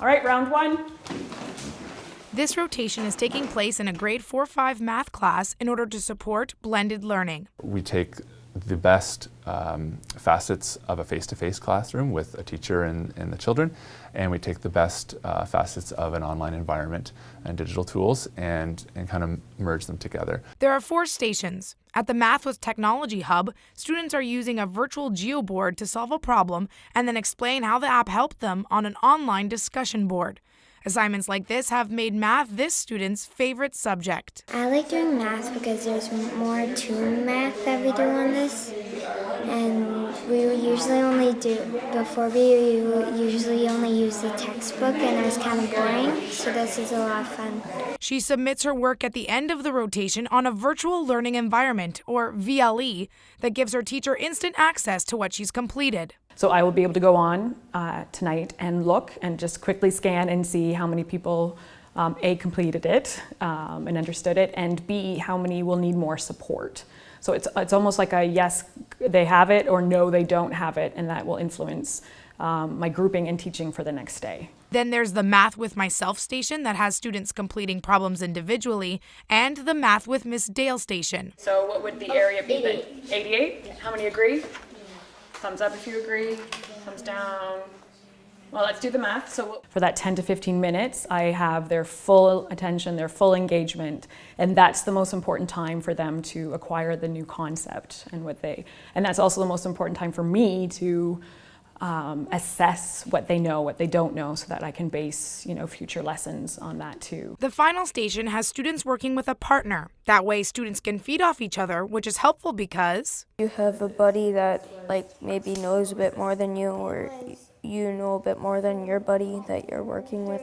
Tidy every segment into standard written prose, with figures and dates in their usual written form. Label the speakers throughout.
Speaker 1: All right, round one.
Speaker 2: This rotation is taking place in a grade 4-5 math class in order to support blended learning.
Speaker 3: We take the best facets of a face-to-face classroom with a teacher and the children, and we take the best facets of an online environment and digital tools and kind of merge them together.
Speaker 2: There are 4 stations. At the Math with Technology Hub, students are using a virtual geoboard to solve a problem and then explain how the app helped them on an online discussion board. Assignments like this have made math this student's favorite subject.
Speaker 4: I like doing math because there's more to math that we do on this. And we usually only use the textbook, and it was kind of boring, so this is a lot of fun.
Speaker 2: She submits her work at the end of the rotation on a virtual learning environment, or VLE, that gives her teacher instant access to what she's completed.
Speaker 1: So I will be able to go on tonight and look and just quickly scan and see how many people A, completed it and understood it, and B, how many will need more support. So it's almost like a yes, they have it, or no, they don't have it, and that will influence my grouping and teaching for the next day.
Speaker 2: Then there's the Math with Myself station that has students completing problems individually, and the Math with Miss Dale station.
Speaker 1: So what would the area be then? 88? How many agree? Thumbs up if you agree, thumbs down. Well, let's do the math. So for that 10 to 15 minutes, I have their full attention, their full engagement, and that's the most important time for them to acquire the new concept and that's also the most important time for me to assess what they know, what they don't know, so that I can base, future lessons on that too.
Speaker 2: The final station has students working with a partner. That way students can feed off each other, which is helpful because
Speaker 5: you have a buddy that maybe knows a bit more than you, or you know a bit more than your buddy that you're working with.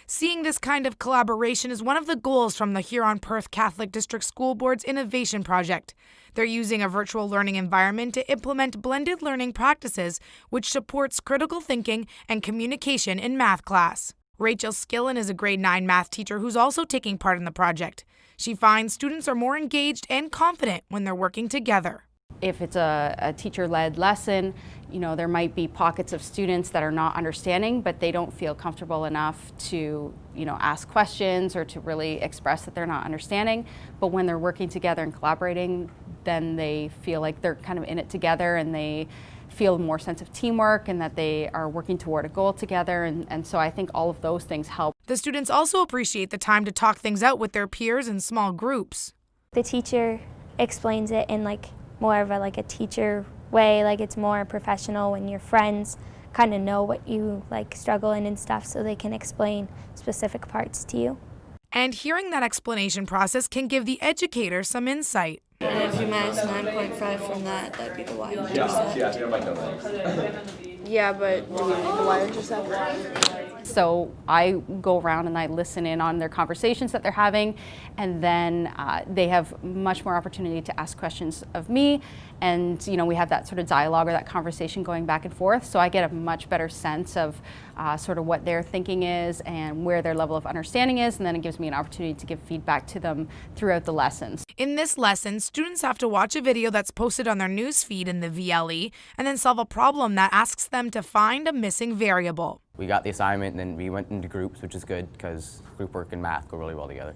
Speaker 2: Seeing this kind of collaboration is one of the goals from the Huron-Perth Catholic District School Board's Innovation Project. They're using a virtual learning environment to implement blended learning practices, which supports critical thinking and communication in math class. Rachel Skillen is a grade 9 math teacher who's also taking part in the project. She finds students are more engaged and confident when they're working together.
Speaker 6: If it's a teacher-led lesson, there might be pockets of students that are not understanding, but they don't feel comfortable enough to, ask questions or to really express that they're not understanding. But when they're working together and collaborating, then they feel like they're kind of in it together, and they feel more sense of teamwork and that they are working toward a goal together. And so I think all of those things help.
Speaker 2: The students also appreciate the time to talk things out with their peers in small groups.
Speaker 4: The teacher explains it in more of a teacher way, it's more professional when your friends kind of know what you struggle in and stuff, so they can explain specific parts to you.
Speaker 2: And hearing that explanation process can give the educator some insight.
Speaker 5: And if you minus 9.5 from that, that'd be the y-intercept. Yeah, but do we need the y-intercept?
Speaker 6: So I go around and I listen in on their conversations that they're having, and then they have much more opportunity to ask questions of me, and we have that sort of dialogue or that conversation going back and forth, so I get a much better sense of sort of what their thinking is and where their level of understanding is, and then it gives me an opportunity to give feedback to them throughout the lessons.
Speaker 2: In this lesson, students have to watch a video that's posted on their news feed in the VLE and then solve a problem that asks them to find a missing variable.
Speaker 7: We got the assignment and then we went into groups, which is good because group work and math go really well together.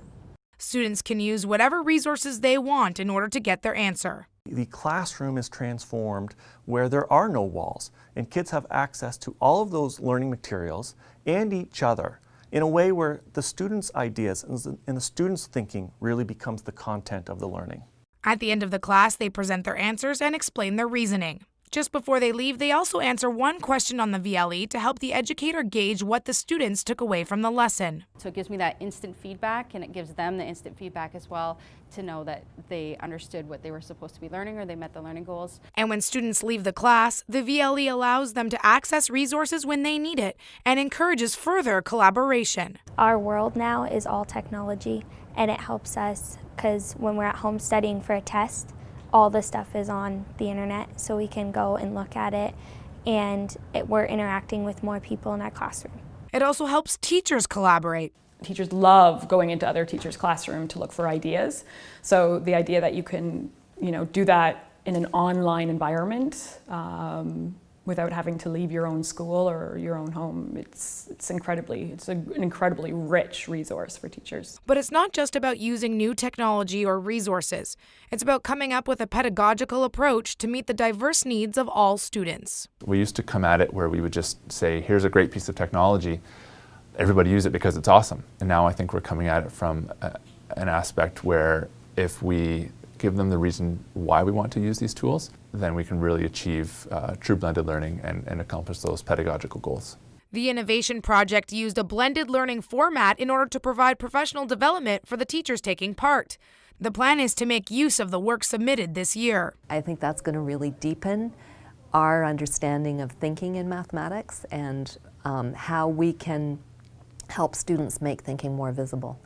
Speaker 2: Students can use whatever resources they want in order to get their answer.
Speaker 8: The classroom is transformed where there are no walls, and kids have access to all of those learning materials and each other in a way where the students' ideas and the students' thinking really becomes the content of the learning.
Speaker 2: At the end of the class, they present their answers and explain their reasoning. Just before they leave, they also answer one question on the VLE to help the educator gauge what the students took away from the lesson.
Speaker 6: So it gives me that instant feedback, and it gives them the instant feedback as well to know that they understood what they were supposed to be learning or they met the learning goals.
Speaker 2: And when students leave the class, the VLE allows them to access resources when they need it and encourages further collaboration.
Speaker 4: Our world now is all technology, and it helps us because when we're at home studying for a test, all the stuff is on the internet, so we can go and look at it, and we're interacting with more people in our classroom.
Speaker 2: It also helps teachers collaborate.
Speaker 1: Teachers love going into other teachers' classroom to look for ideas. So the idea that you can, do that in an online environment without having to leave your own school or your own home. It's an incredibly rich resource for teachers.
Speaker 2: But it's not just about using new technology or resources. It's about coming up with a pedagogical approach to meet the diverse needs of all students.
Speaker 3: We used to come at it where we would just say, here's a great piece of technology, everybody use it because it's awesome. And now I think we're coming at it from an aspect where if we give them the reason why we want to use these tools, then we can really achieve true blended learning and accomplish those pedagogical goals.
Speaker 2: The innovation project used a blended learning format in order to provide professional development for the teachers taking part. The plan is to make use of the work submitted this year.
Speaker 9: I think that's going to really deepen our understanding of thinking in mathematics and how we can help students make thinking more visible.